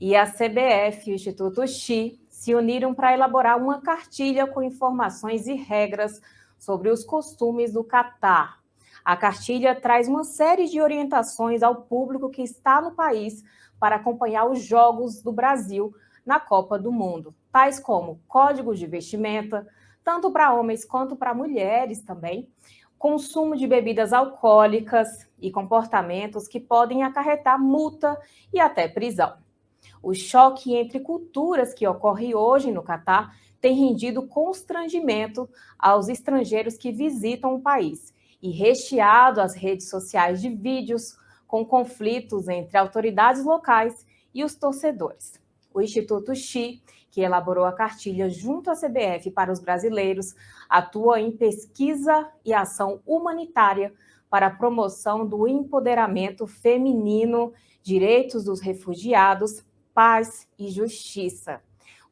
E a CBF e o Instituto Xi se uniram para elaborar uma cartilha com informações e regras sobre os costumes do Catar. A cartilha traz uma série de orientações ao público que está no país para acompanhar os Jogos do Brasil na Copa do Mundo, tais como códigos de vestimenta, tanto para homens quanto para mulheres também, consumo de bebidas alcoólicas e comportamentos que podem acarretar multa e até prisão. O choque entre culturas que ocorre hoje no Catar tem rendido constrangimento aos estrangeiros que visitam o país e recheado as redes sociais de vídeos com conflitos entre autoridades locais e os torcedores. O Instituto Xi, que elaborou a cartilha junto à CBF para os brasileiros, atua em pesquisa e ação humanitária para a promoção do empoderamento feminino, direitos dos refugiados, paz e justiça.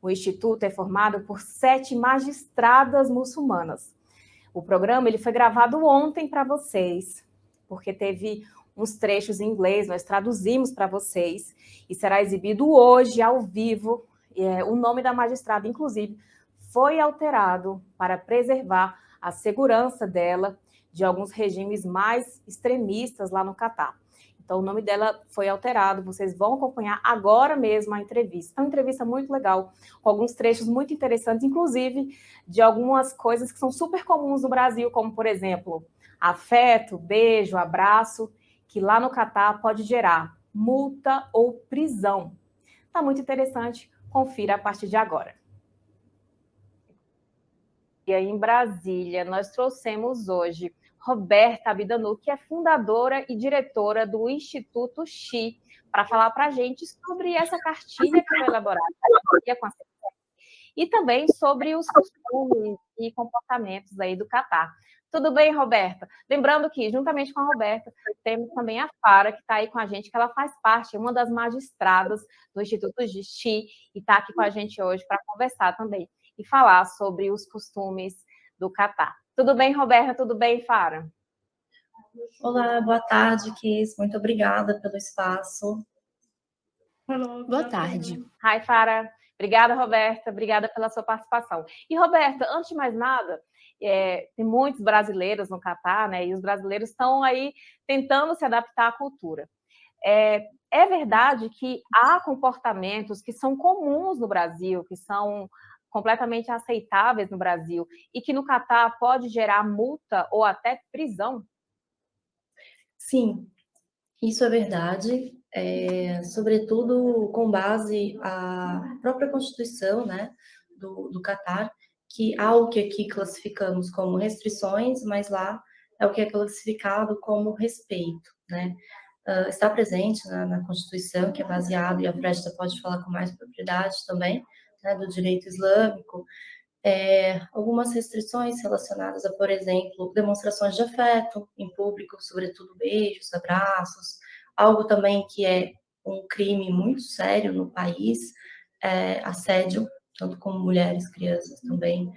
O Instituto é formado por 7 magistradas muçulmanas. O programa ele foi gravado ontem para vocês, porque teve uns trechos em inglês, nós traduzimos para vocês, e será exibido hoje, ao vivo. O nome da magistrada, inclusive, foi alterado para preservar a segurança dela de alguns regimes mais extremistas lá no Catar. Então, o nome dela foi alterado, vocês vão acompanhar agora mesmo a entrevista. É uma entrevista muito legal, com alguns trechos muito interessantes, inclusive de algumas coisas que são super comuns no Brasil, como, por exemplo, afeto, beijo, abraço, que lá no Catar pode gerar multa ou prisão. Está muito interessante, confira a partir de agora. E aí, em Brasília, nós trouxemos hoje Roberta Abidanu, que é fundadora e diretora do Instituto Xi, para falar para a gente sobre essa cartilha que foi elaborada e também sobre os costumes e comportamentos aí do Catar. Tudo bem, Roberta? Lembrando que, juntamente com a Roberta, temos também a Fara, que está aí com a gente, que ela faz parte, uma das magistradas do Instituto Xi, e está aqui com a gente hoje para conversar também e falar sobre os costumes do Catar. Tudo bem, Roberta? Tudo bem, Fara? Olá, boa tarde, Kis. Muito obrigada pelo espaço. Boa tarde. Hi, Fara. Obrigada, Roberta. Obrigada pela sua participação. E, Roberta, antes de mais nada, tem muitos brasileiros no Catar, né? E os brasileiros estão aí tentando se adaptar à cultura. É verdade que há comportamentos que são comuns no Brasil, que são completamente aceitáveis no Brasil, e que no Catar pode gerar multa ou até prisão? Sim, isso é verdade, sobretudo com base a própria Constituição, né, do Catar, que há o que aqui classificamos como restrições, mas lá é o que é classificado como respeito, né? Está presente na Constituição, que é baseado, e a Fresta pode falar com mais propriedade também, né, do direito islâmico, algumas restrições relacionadas a, por exemplo, demonstrações de afeto em público, sobretudo beijos, abraços, algo também que é um crime muito sério no país, assédio, tanto como mulheres, crianças também,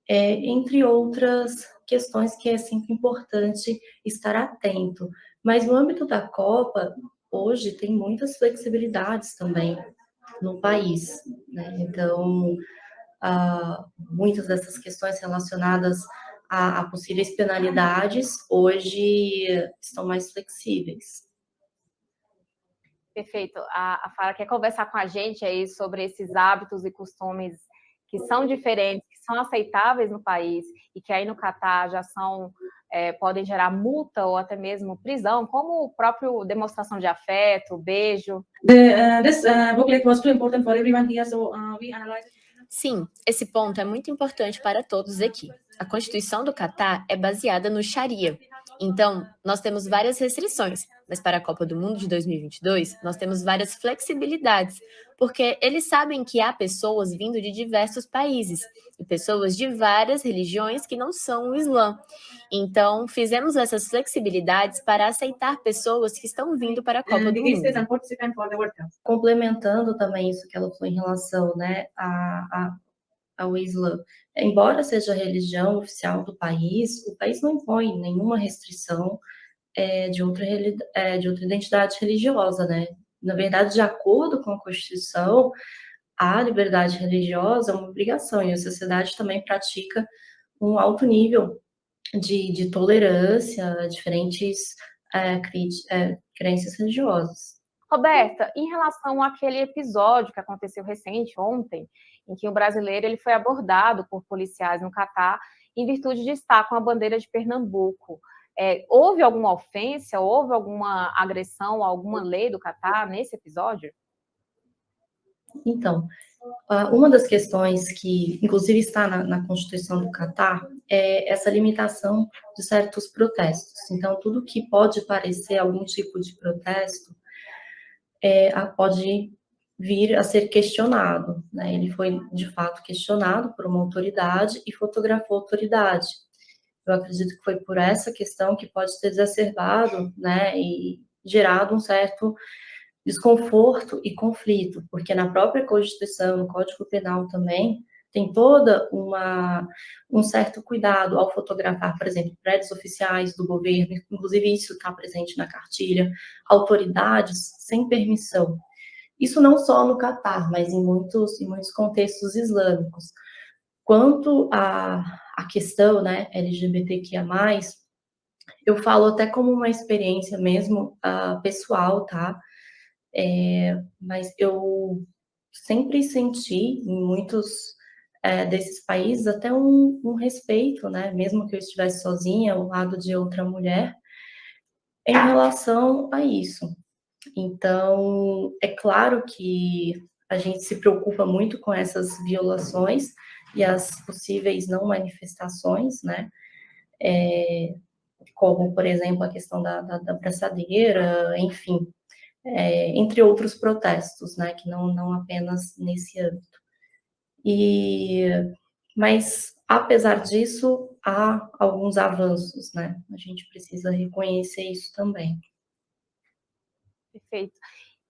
entre outras questões que é sempre importante estar atento. Mas no âmbito da Copa, hoje tem muitas flexibilidades também no país, né? Então, muitas dessas questões relacionadas a possíveis penalidades hoje estão mais flexíveis. Perfeito. A Fara quer conversar com a gente aí sobre esses hábitos e costumes que são diferentes, que são aceitáveis no país e que aí no Catar já são podem gerar multa ou até mesmo prisão, como o próprio demonstração de afeto, beijo. This booklet was too important for everyone here, so we analyzed. Sim, esse ponto é muito importante para todos aqui. A Constituição do Catar é baseada no Sharia. Então, nós temos várias restrições, mas para a Copa do Mundo de 2022, nós temos várias flexibilidades, porque eles sabem que há pessoas vindo de diversos países e pessoas de várias religiões que não são o Islã. Então, fizemos essas flexibilidades para aceitar pessoas que estão vindo para a Copa do Mundo. Complementando também isso que ela falou em relação, né, ao Islã, embora seja a religião oficial do país, o país não impõe nenhuma restrição de outra identidade religiosa, né? Na verdade, de acordo com a Constituição, a liberdade religiosa é uma obrigação, e a sociedade também pratica um alto nível de tolerância a diferentes crenças religiosas. Roberta, em relação àquele episódio que aconteceu recente, ontem, em que o brasileiro ele foi abordado por policiais no Catar em virtude de estar com a bandeira de Pernambuco. Houve alguma ofensa, houve alguma agressão a alguma lei do Catar nesse episódio? Então, uma das questões que, inclusive, está na Constituição do Catar é essa limitação de certos protestos. Então, tudo que pode parecer algum tipo de protesto pode vir a ser questionado, né? Ele foi, de fato, questionado por uma autoridade e fotografou a autoridade. Eu acredito que foi por essa questão que pode ter exacerbado, né, e gerado um certo desconforto e conflito, porque na própria Constituição, no Código Penal também, tem toda um certo cuidado ao fotografar, por exemplo, prédios oficiais do governo, inclusive isso está presente na cartilha, autoridades sem permissão. Isso não só no Catar, mas em muitos contextos islâmicos. Quanto à questão, né, LGBTQIA+, eu falo até como uma experiência mesmo pessoal, tá? Mas eu sempre senti em muitos desses países até um respeito, né? Mesmo que eu estivesse sozinha ao lado de outra mulher, em relação a isso. Então, é claro que a gente se preocupa muito com essas violações e as possíveis não manifestações, né? Como, por exemplo, a questão da braçadeira, enfim, entre outros protestos, né? Que não apenas nesse âmbito. Mas, apesar disso, há alguns avanços, né? A gente precisa reconhecer isso também. Perfeito.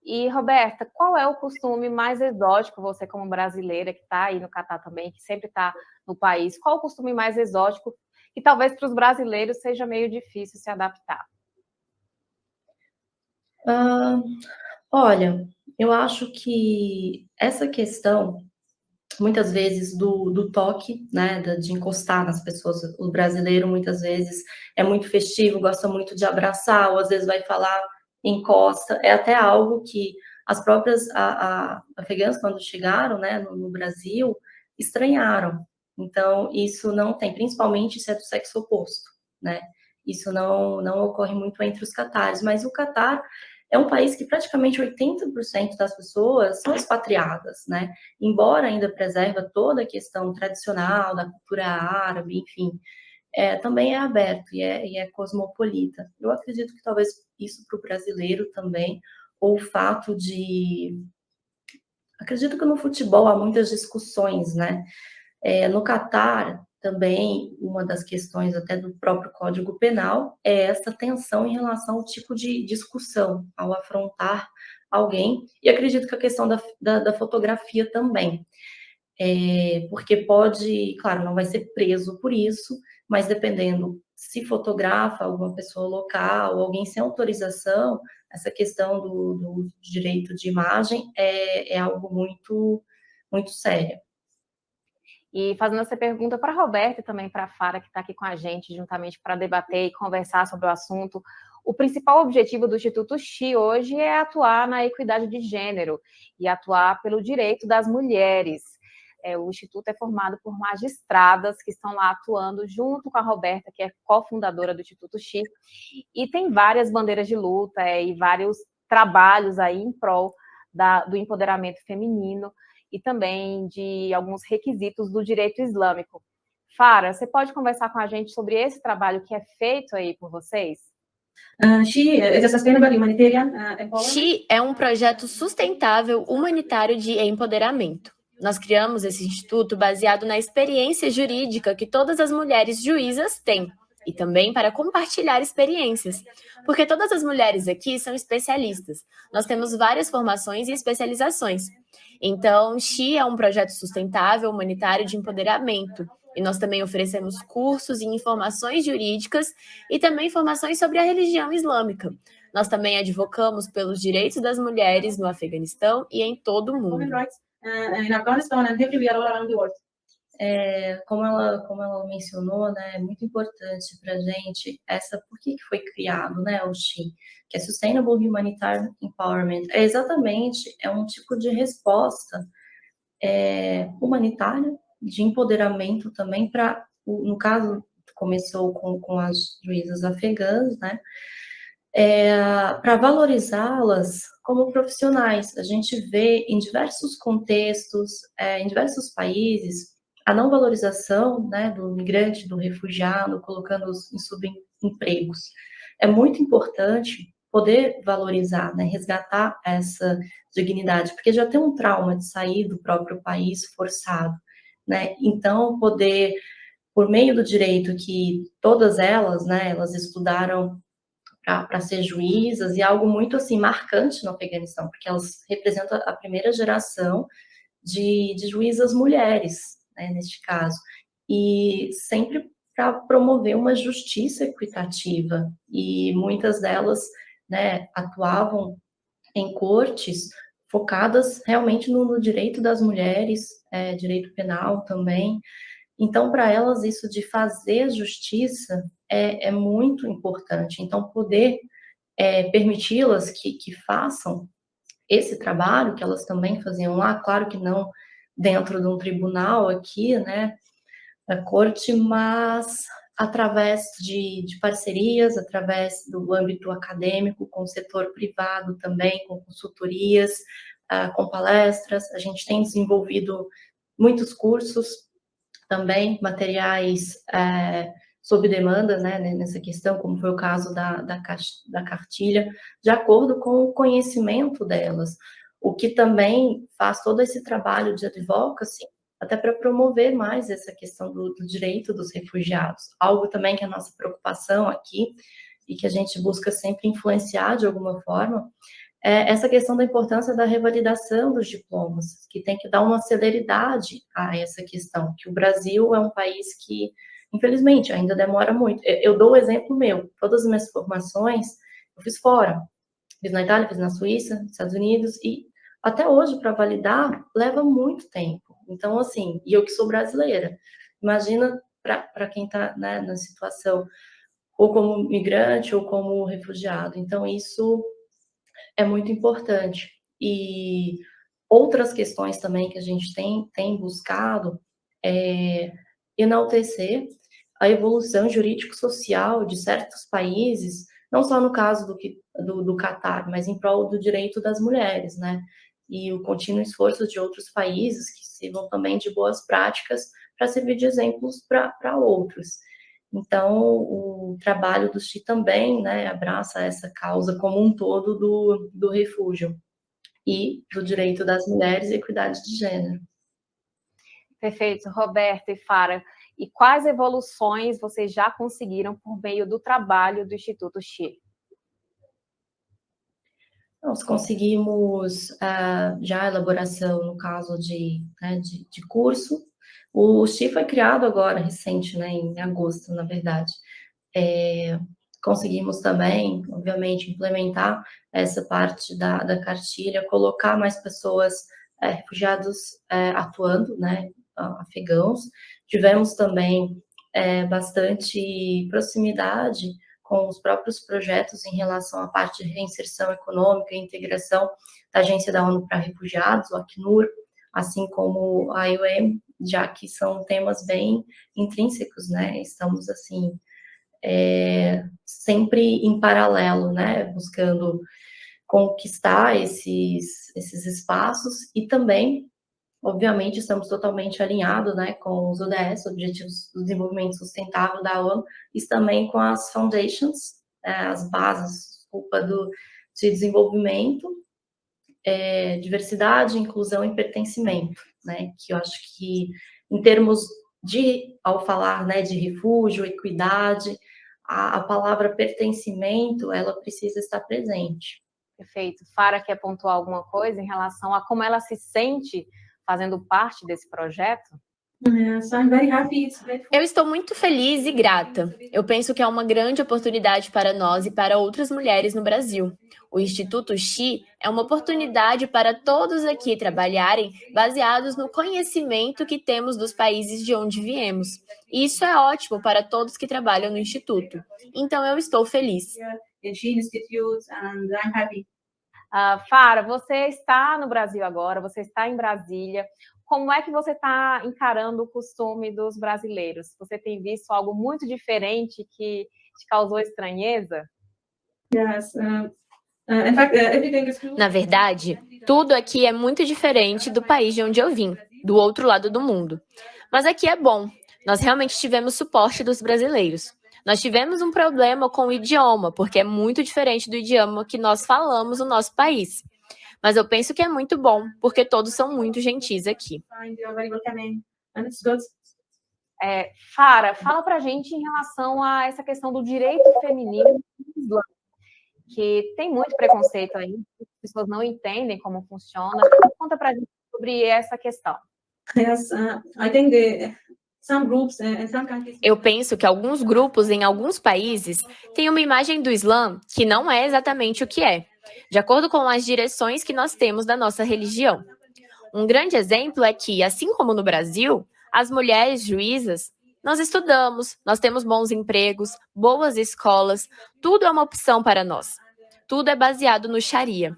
E, Roberta, qual é o costume mais exótico, você como brasileira, que está aí no Catar também, que sempre está no país, qual o costume mais exótico que talvez para os brasileiros seja meio difícil se adaptar? Olha, eu acho que essa questão, muitas vezes, do toque, né, de encostar nas pessoas, o brasileiro, muitas vezes, é muito festivo, gosta muito de abraçar, ou às vezes vai falar, encosta, é até algo que as próprias afegãs, quando chegaram, né, no Brasil, estranharam. Então, isso não tem, principalmente se é do sexo oposto, né? Isso não ocorre muito entre os catares, mas o Catar é um país que praticamente 80% das pessoas são expatriadas, né? Embora ainda preserva toda a questão tradicional da cultura árabe, enfim, também é aberto e é cosmopolita. Eu acredito que talvez isso para o brasileiro também, ou o fato de... Acredito que no futebol há muitas discussões, né? No Catar, também, uma das questões até do próprio Código Penal é essa tensão em relação ao tipo de discussão, ao afrontar alguém, e acredito que a questão da fotografia também, porque pode, claro, não vai ser preso por isso, mas dependendo se fotografa alguma pessoa local, alguém sem autorização, essa questão do direito de imagem é algo muito, muito sério. E fazendo essa pergunta para a Roberta e também para a Fara, que está aqui com a gente, juntamente para debater e conversar sobre o assunto, o principal objetivo do Instituto Xi hoje é atuar na equidade de gênero e atuar pelo direito das mulheres. O Instituto é formado por magistradas que estão lá atuando junto com a Roberta, que é cofundadora do Instituto Xi, e tem várias bandeiras de luta e vários trabalhos aí em prol do empoderamento feminino e também de alguns requisitos do direito islâmico. Fara, você pode conversar com a gente sobre esse trabalho que é feito aí por vocês? Xi é um projeto sustentável humanitário de empoderamento. Nós criamos esse instituto baseado na experiência jurídica que todas as mulheres juízas têm, e também para compartilhar experiências, porque todas as mulheres aqui são especialistas. Nós temos várias formações e especializações. Então, Xi é um projeto sustentável humanitário de empoderamento, e nós também oferecemos cursos e informações jurídicas e também informações sobre a religião islâmica. Nós também advocamos pelos direitos das mulheres no Afeganistão e em todo o mundo. Como ela mencionou, né, é muito importante para a gente por que foi criado, né, o SHE, que é Sustainable Humanitarian Empowerment. É um tipo de resposta humanitária, de empoderamento também no caso, começou com as juízas afegãs, né, para valorizá-las como profissionais. A gente vê em diversos contextos, em diversos países, a não valorização, né, do migrante, do refugiado, colocando-os em subempregos. É muito importante poder valorizar, né, resgatar essa dignidade, porque já tem um trauma de sair do próprio país forçado, né? Então, poder, por meio do direito que todas elas, né, elas estudaram para ser juízas, e algo muito assim marcante no Afeganistão, porque elas representam a primeira geração de juízas mulheres, né, neste caso, e sempre para promover uma justiça equitativa, e muitas delas, né, atuavam em cortes focadas realmente no direito das mulheres, direito penal também. Então, para elas, isso de fazer justiça é muito importante. Então, poder permiti-las que façam esse trabalho que elas também faziam lá, claro que não dentro de um tribunal aqui, né, da corte, mas através de parcerias, através do âmbito acadêmico, com o setor privado também, com consultorias, com palestras. A gente tem desenvolvido muitos cursos também, materiais sob demanda, né, nessa questão, como foi o caso da cartilha, de acordo com o conhecimento delas, o que também faz todo esse trabalho de advocacy, até para promover mais essa questão do direito dos refugiados, algo também que é a nossa preocupação aqui, e que a gente busca sempre influenciar de alguma forma, essa questão da importância da revalidação dos diplomas, que tem que dar uma celeridade a essa questão, que o Brasil é um país que, infelizmente, ainda demora muito. Eu dou o exemplo meu, todas as minhas formações eu fiz fora, fiz na Itália, fiz na Suíça, nos Estados Unidos, e até hoje, para validar, leva muito tempo. Então, assim, e eu que sou brasileira, imagina para quem está, né, na situação, ou como migrante, ou como refugiado. Então, isso é muito importante. E outras questões também que a gente tem buscado é enaltecer a evolução jurídico-social de certos países, não só no caso do Catar, mas em prol do direito das mulheres, né? E o contínuo esforço de outros países que sirvam também de boas práticas para servir de exemplos para outros. Então, o trabalho do XI também, né, abraça essa causa como um todo do refúgio e do direito das mulheres e equidade de gênero. Perfeito, Roberta e Fara. E quais evoluções vocês já conseguiram por meio do trabalho do Instituto XI? Nós conseguimos já a elaboração, no caso de curso. O XI foi criado agora, recente, né, em agosto, na verdade. Conseguimos também, obviamente, implementar essa parte da cartilha, colocar mais pessoas, refugiados atuando, né, afegãos. Tivemos também bastante proximidade com os próprios projetos em relação à parte de reinserção econômica e integração da Agência da ONU para Refugiados, o Acnur, assim como a IOM, já que são temas bem intrínsecos, né? Estamos, assim, sempre em paralelo, né? Buscando conquistar esses espaços e também, obviamente, estamos totalmente alinhados, né, com os ODS, Objetivos do Desenvolvimento Sustentável da ONU, e também com as foundations, as bases, de desenvolvimento, diversidade, inclusão e pertencimento, né, que eu acho que, em termos ao falar, né, de refúgio, equidade, a palavra pertencimento, ela precisa estar presente. Perfeito. Fara quer pontuar alguma coisa em relação a como ela se sente fazendo parte desse projeto? Eu estou muito feliz e grata. Eu penso que é uma grande oportunidade para nós e para outras mulheres no Brasil. O Instituto Xi é uma oportunidade para todos aqui trabalharem baseados no conhecimento que temos dos países de onde viemos. E isso é ótimo para todos que trabalham no Instituto. Então eu estou feliz. Fara, você está no Brasil agora, você está em Brasília. Como é que você está encarando o costume dos brasileiros? Você tem visto algo muito diferente que te causou estranheza? Na verdade, tudo aqui é muito diferente do país de onde eu vim, do outro lado do mundo. Mas aqui é bom. Nós realmente tivemos suporte dos brasileiros. Nós tivemos um problema com o idioma, porque é muito diferente do idioma que nós falamos no nosso país. Mas eu penso que é muito bom, porque todos são muito gentis aqui. Fara, fala pra gente em relação a essa questão do direito feminino no Islã, que tem muito preconceito aí, as pessoas não entendem como funciona. Conta pra gente sobre essa questão. Eu penso que alguns grupos em alguns países têm uma imagem do Islã que não é exatamente o que é, de acordo com as direções que nós temos da nossa religião. Um grande exemplo é que, assim como no Brasil, as mulheres juízas, nós estudamos, nós temos bons empregos, boas escolas, tudo é uma opção para nós. Tudo é baseado no Sharia.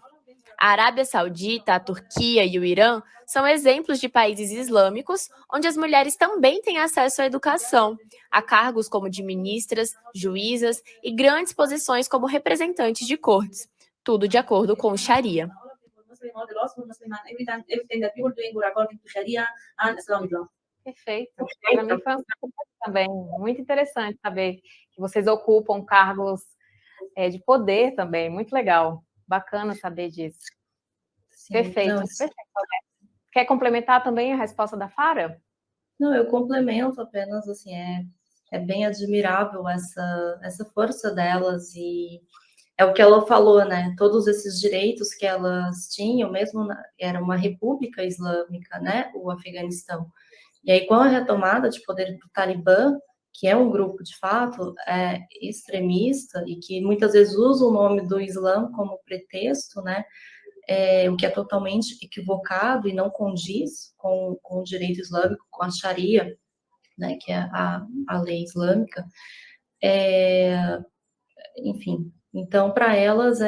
A Arábia Saudita, a Turquia e o Irã são exemplos de países islâmicos onde as mulheres também têm acesso à educação, a cargos como de ministras, juízas e grandes posições como representantes de cortes, tudo de acordo com o Sharia. Perfeito. Para mim foi também muito interessante saber que vocês ocupam cargos de poder também, muito legal. Bacana saber disso. Sim, perfeito, não, perfeito. Quer complementar também a resposta da Fara? Não, eu complemento apenas, assim, é bem admirável essa força delas e é o que ela falou, né? Todos esses direitos que elas tinham, mesmo era uma república islâmica, né? O Afeganistão. E aí, com a retomada de poder do Talibã, que é um grupo, de fato, extremista e que muitas vezes usa o nome do Islã como pretexto, né? O que é totalmente equivocado e não condiz com o direito islâmico, com a Sharia, né? Que é a lei islâmica. Enfim, então, para elas,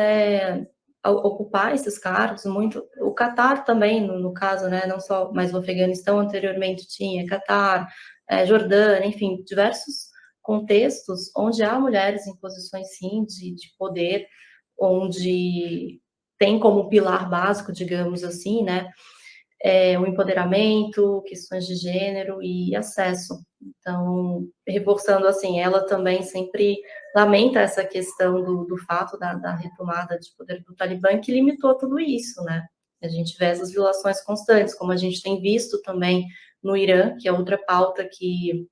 ocupar esses cargos, muito... O Catar também, no caso, né? Não só, mas o Afeganistão anteriormente tinha Catar, Jordânia, enfim, diversos contextos onde há mulheres em posições, sim, de poder, onde tem como pilar básico, digamos assim, né, o empoderamento, questões de gênero e acesso. Então, reforçando assim, ela também sempre lamenta essa questão do fato da retomada de poder do Talibã, que limitou tudo isso, né? A gente vê essas violações constantes, como a gente tem visto também no Irã, que é outra pauta que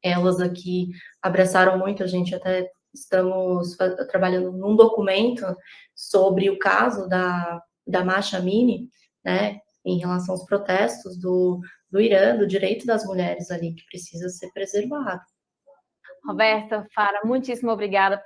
elas aqui abraçaram muito. A gente até estamos trabalhando num documento sobre o caso da Mahsa Amini, né, em relação aos protestos do Irã, do direito das mulheres ali, que precisa ser preservado. Roberta, Fara, muitíssimo obrigada.